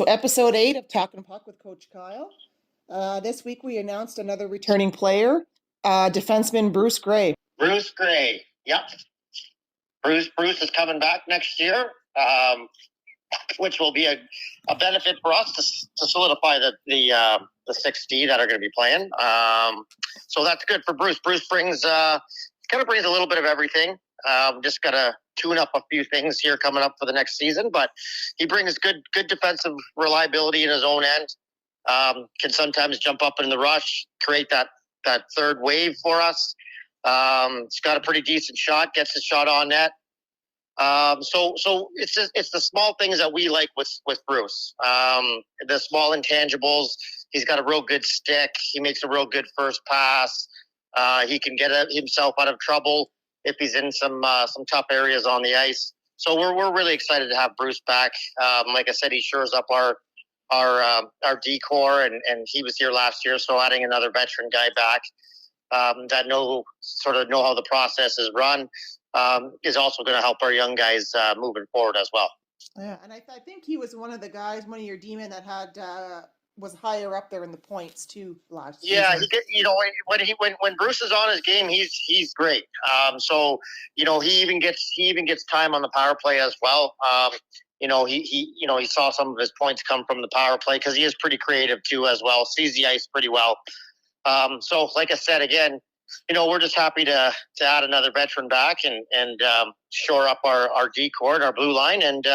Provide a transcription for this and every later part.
So episode 8 of Talking Puck with Coach Kyle. This week we announced another returning player, defenseman Bruce Gray. Bruce Gray, yep. Bruce is coming back next year, which will be a benefit for us to solidify the 6D that are going to be playing. So that's good for Bruce. Bruce brings kind of brings a little bit of everything. Just got to tune up a few things here coming up for the next season, but he brings good defensive reliability in his own end. Can sometimes jump up in the rush, create that third wave for us. He's got a pretty decent shot, gets his shot on net. So it's the small things that we like with Bruce. The small intangibles. He's got a real good stick. He makes a real good first pass. He can get himself out of trouble if he's in some tough areas on the ice. So we're really excited to have Bruce back. Like I said, he shores up our D-core, and he was here last year. So adding another veteran guy back that know how the process is run is also going to help our young guys moving forward as well. Yeah, and I think he was one of your D-men that had was higher up there in the points too last season. Yeah, when Bruce is on his game, he's great. So he even gets time on the power play as well. He saw some of his points come from the power play because he is pretty creative too as well. Sees the ice pretty well. So like I said again, we're just happy to add another veteran back and shore up our D-core and our blue line. And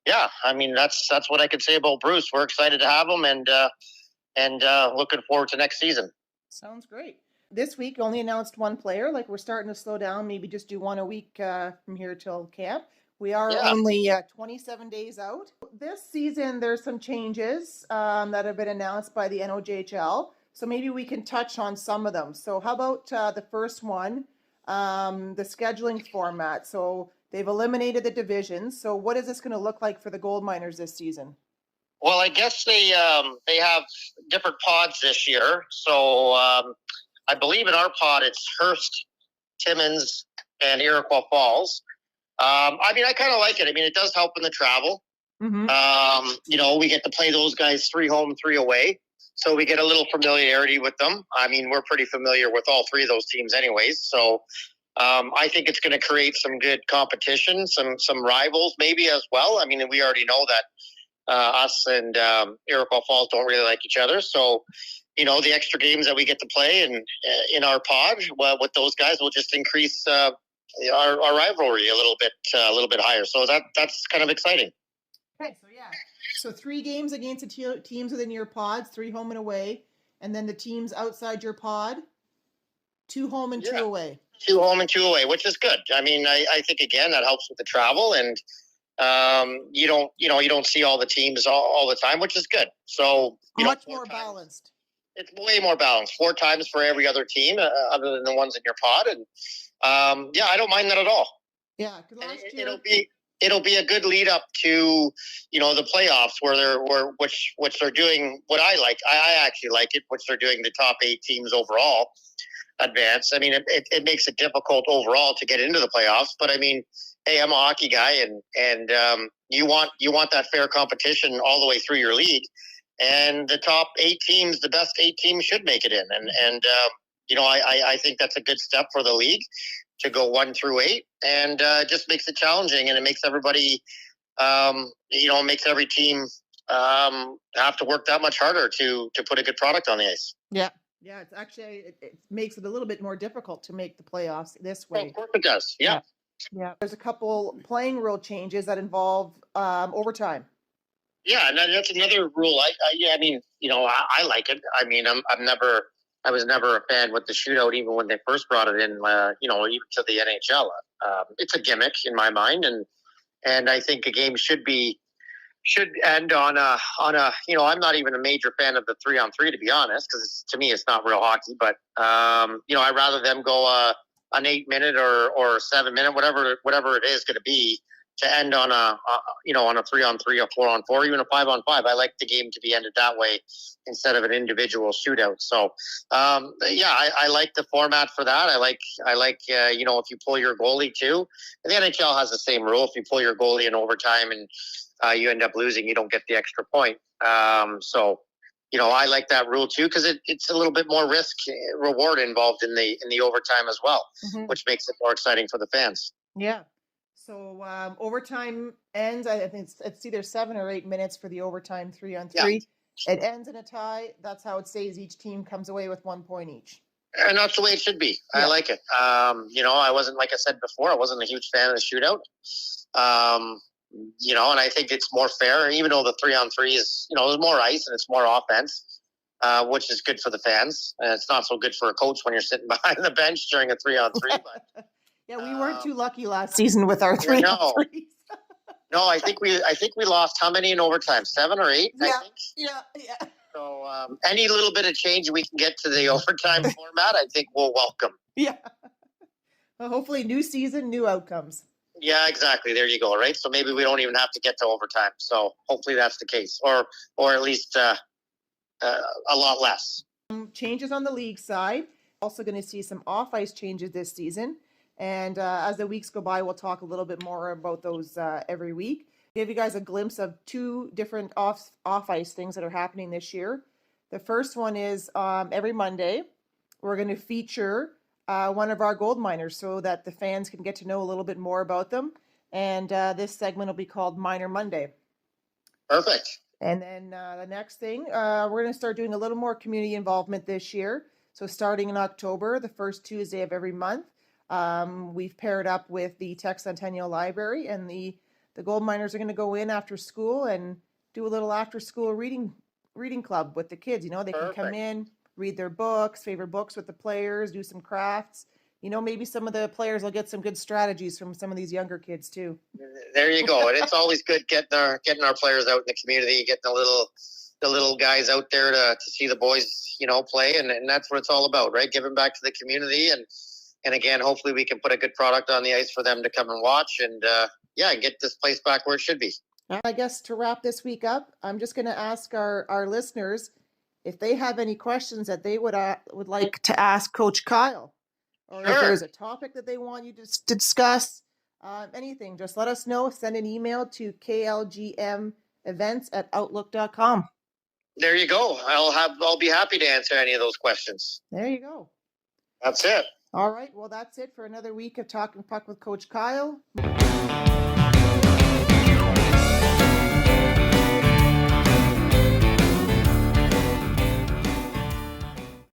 yeah, I mean that's what I could say about Bruce. We're excited to have him and looking forward to next season. Sounds great. This week only announced one player. Like we're starting to slow down. Maybe just do one a week from here till camp. We are only 27 days out. This season, there's some changes that have been announced by the NOJHL. So maybe we can touch on some of them. So how about the first one, the scheduling format? So they've eliminated the divisions. So what is this going to look like for the Gold Miners this season? Well, I guess they have different pods this year. So I believe in our pod, it's Hearst, Timmins, and Iroquois Falls. I kind of like it. I mean, it does help in the travel. Mm-hmm. We get to play those guys 3 home, 3 away. So we get a little familiarity with them. I mean, we're pretty familiar with all 3 of those teams anyways. So I think it's going to create some good competition, some rivals maybe as well. I mean, we already know that us and Iroquois Falls don't really like each other. So, the extra games that we get to play in our pod with those guys will just increase our rivalry a little bit higher. So that's kind of exciting. Okay, so 3 games against the teams within your pods, 3 home and away, and then the teams outside your pod, 2 home and 2 away. 2 home and 2 away, which is good. I mean, I think again that helps with the travel, and you don't see all the teams all the time, which is good. So much more balanced. It's way more balanced. 4 times for every other team, other than the ones in your pod, and I don't mind that at all. Yeah, because last year it'll be a good lead up to the playoffs which they're doing. What I like, I actually like it, which they're doing the top 8 teams overall advance. I mean, it makes it difficult overall to get into the playoffs, but I mean, hey, I'm a hockey guy, and you want that fair competition all the way through your league, and the top 8 teams, the best 8 teams should make it in, and I think that's a good step for the league to go 1 through 8, and it just makes it challenging, and it makes everybody, makes every team have to work that much harder to put a good product on the ice. Yeah. Yeah, it's actually, it makes it a little bit more difficult to make the playoffs this way. Well, of course it does, yeah. There's a couple playing rule changes that involve overtime. Yeah, and that's another rule. I like it. I mean, I was never a fan with the shootout, even when they first brought it in, even to the NHL. It's a gimmick in my mind, and I think a game should end on a. I'm not even a major fan of the 3-on-3, to be honest, because to me it's not real hockey. But I'd rather them go an 8-minute or 7-minute, whatever it is going to be, to end on a 3-on-3, a 4-on-4, even a 5-on-5. I like the game to be ended that way instead of an individual shootout. So, I like the format for that. I like if you pull your goalie too. The NHL has the same rule. If you pull your goalie in overtime and you end up losing, you don't get the extra point. So, I like that rule too, because it's a little bit more risk reward involved in the overtime as well, which makes it more exciting for the fans. Yeah. So overtime ends. I think it's either 7 or 8 minutes for the overtime 3-on-3. Yeah. It ends in a tie. That's how it stays. Each team comes away with 1 point each. And that's the way it should be. Yeah. I like it. I wasn't, like I said before, I wasn't a huge fan of the shootout. And I think it's more fair, even though the 3-on-3 is, there's more ice and it's more offense, which is good for the fans. And it's not so good for a coach when you're sitting behind the bench during a 3-on-3. But yeah, we weren't too lucky last season with our 3-on-3s. No, I think we lost how many in overtime? 7 or 8. Yeah, I think. Yeah. So any little bit of change we can get to the overtime format, I think we'll welcome. Yeah. Well, hopefully, new season, new outcomes. Yeah, exactly. There you go. Right. So maybe we don't even have to get to overtime. So hopefully that's the case, or at least a lot less. Changes on the league side. Also going to see some off ice changes this season. And as the weeks go by, we'll talk a little bit more about those every week. Give you guys a glimpse of 2 different off ice things that are happening this year. The first one is every Monday, we're going to feature one of our gold miners so that the fans can get to know a little bit more about them. And this segment will be called Miner Monday. Perfect. And then the next thing, we're going to start doing a little more community involvement this year. So starting in October, the first Tuesday of every month, we've paired up with the Tech Centennial Library, and the gold miners are going to go in after school and do a little after school reading club with the kids. They can come in, read their books, favorite books with the players, do some crafts. Maybe some of the players will get some good strategies from some of these younger kids too. There you go. And it's always good getting our players out in the community, getting the little guys out there to see the boys, play. And that's what it's all about, right? Giving back to the community. And again, hopefully we can put a good product on the ice for them to come and watch and, get this place back where it should be. I guess to wrap this week up, I'm just going to ask our listeners if they have any questions that they would like to ask Coach Kyle, or if there's a topic that they want you to discuss, anything, just let us know. Send an email to klgmevents@outlook.com. There you go. I'll be happy to answer any of those questions. There you go. That's it. All right. Well, that's it for another week of Talking Puck with Coach Kyle.